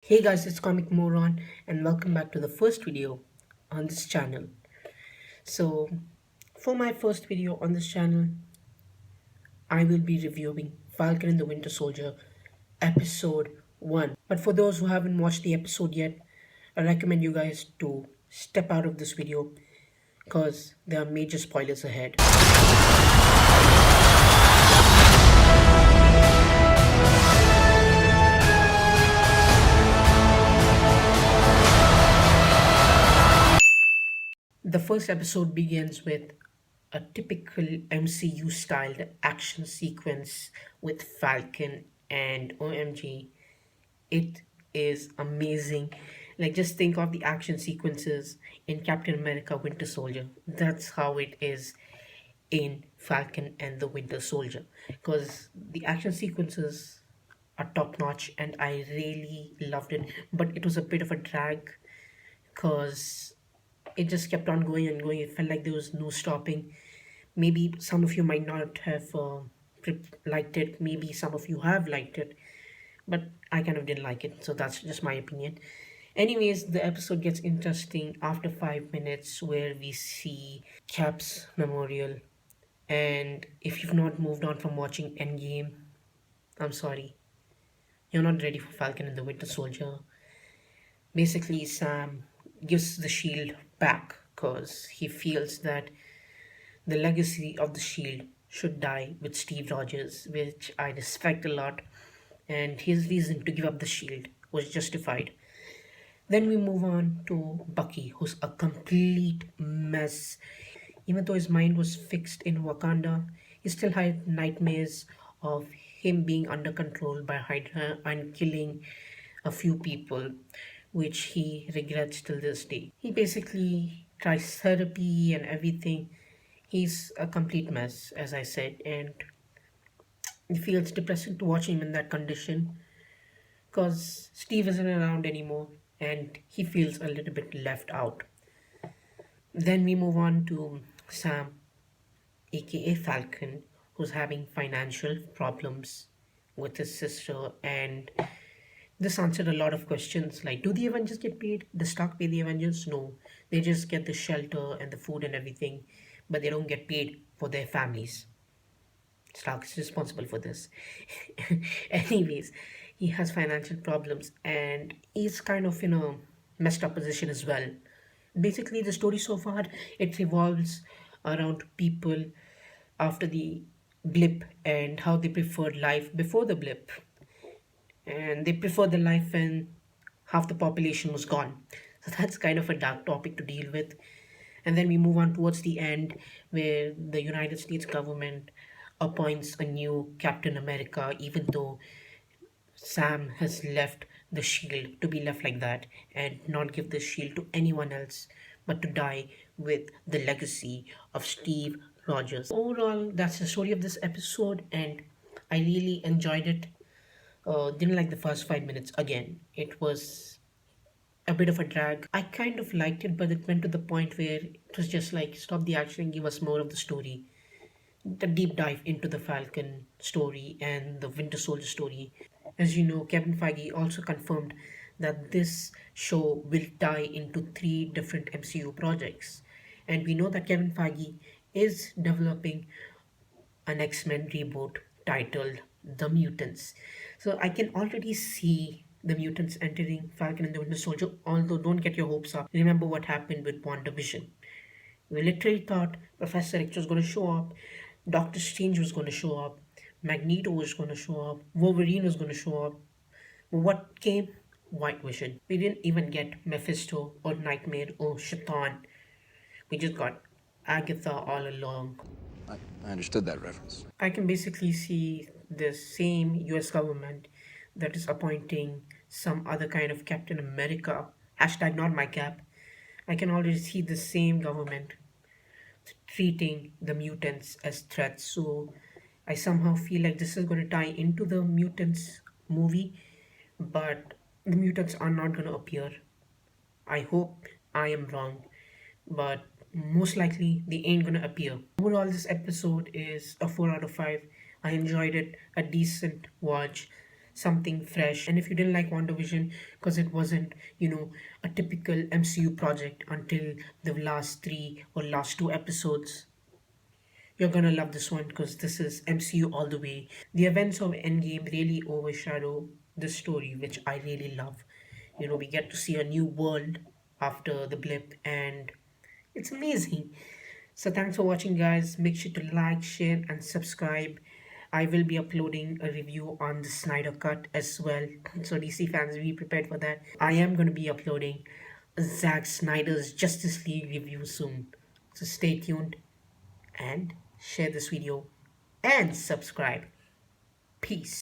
Hey guys, it's Comic Moron and welcome back to the first video on this channel. So, for my first video on this channel, I will be reviewing Falcon and the Winter Soldier episode 1. But for those who haven't watched the episode yet, I recommend you guys to step out of this video because there are major spoilers ahead. The first episode begins with a typical MCU styled action sequence with Falcon, and OMG, it is amazing. Like, just think of the action sequences in Captain America Winter Soldier. That's how it is in Falcon and the Winter Soldier. Because the action sequences are top notch and I really loved it. But it was a bit of a drag because it just kept on going and going. It felt like there was no stopping. Maybe some of you might not have liked it. Maybe some of you have liked it, but I kind of didn't like it. So that's just my opinion. Anyways, the episode gets interesting after 5 minutes where we see Cap's memorial. And if you've not moved on from watching Endgame, I'm sorry. You're not ready for Falcon and the Winter Soldier. Basically, Sam gives the shield back because he feels that the legacy of the shield should die with Steve Rogers, which I respect a lot, and his reason to give up the shield was justified. Then we move on to Bucky, who's a complete mess. Even though his mind was fixed in Wakanda, he still had nightmares of him being under control by Hydra and killing a few people, which he regrets till this day. He basically tries therapy and everything. He's a complete mess, as I said, and it feels depressing to watch him in that condition because Steve isn't around anymore and he feels a little bit left out. Then we move on to Sam, aka Falcon, who's having financial problems with his sister, and this answered a lot of questions like, do the Avengers get paid? Does Stark pay the Avengers? No. They just get the shelter and the food and everything, but they don't get paid for their families. Stark is responsible for this. Anyways, he has financial problems and he's kind of in a messed up position as well. Basically, the story so far it revolves around people after the blip and how they preferred life before the blip, and they prefer the life when half the population was gone. So that's kind of a dark topic to deal with. And then we move on towards the end where the United States government appoints a new Captain America, even though Sam has left the shield to be left like that and not give the shield to anyone else but to die with the legacy of Steve Rogers. Overall, that's the story of this episode, and I really enjoyed it. Didn't like the first 5 minutes again. It was a bit of a drag. I kind of liked it, but it went to the point where it was just like stop the action and give us more of the story. The deep dive into the Falcon story and the Winter Soldier story. As you know, Kevin Feige also confirmed that this show will tie into three different MCU projects. And we know that Kevin Feige is developing an X-Men reboot titled The Mutants. So I can already see the mutants entering Falcon and the Winter Soldier, although don't get your hopes up. Remember what happened with WandaVision. We literally thought Professor X was going to show up, Doctor Strange was going to show up, Magneto was going to show up, Wolverine was going to show up. But what came? White Vision. We didn't even get Mephisto or Nightmare or Shaitan. We just got Agatha all along. I understood that reference. I can basically see the same US government that is appointing some other kind of Captain America. Hashtag not my cap. I can already see the same government treating the mutants as threats. So I somehow feel like this is going to tie into the mutants movie, but the mutants are not going to appear. I hope I am wrong, but most likely they ain't gonna appear. Overall, this episode is a 4 out of 5. I enjoyed it, a decent watch. something fresh. And if you didn't like WandaVision because it wasn't, a typical MCU project until the last three or last two episodes, you're gonna love this one because this is MCU all the way. The events of Endgame really overshadow the story, which I really love. We get to see a new world after the blip, and it's amazing. So thanks for watching, guys. Make sure to like, share, and subscribe. I will be uploading a review on the Snyder Cut as well. So DC fans, be prepared for that. I am going to be uploading Zack Snyder's Justice League review soon. So stay tuned and share this video and subscribe. Peace.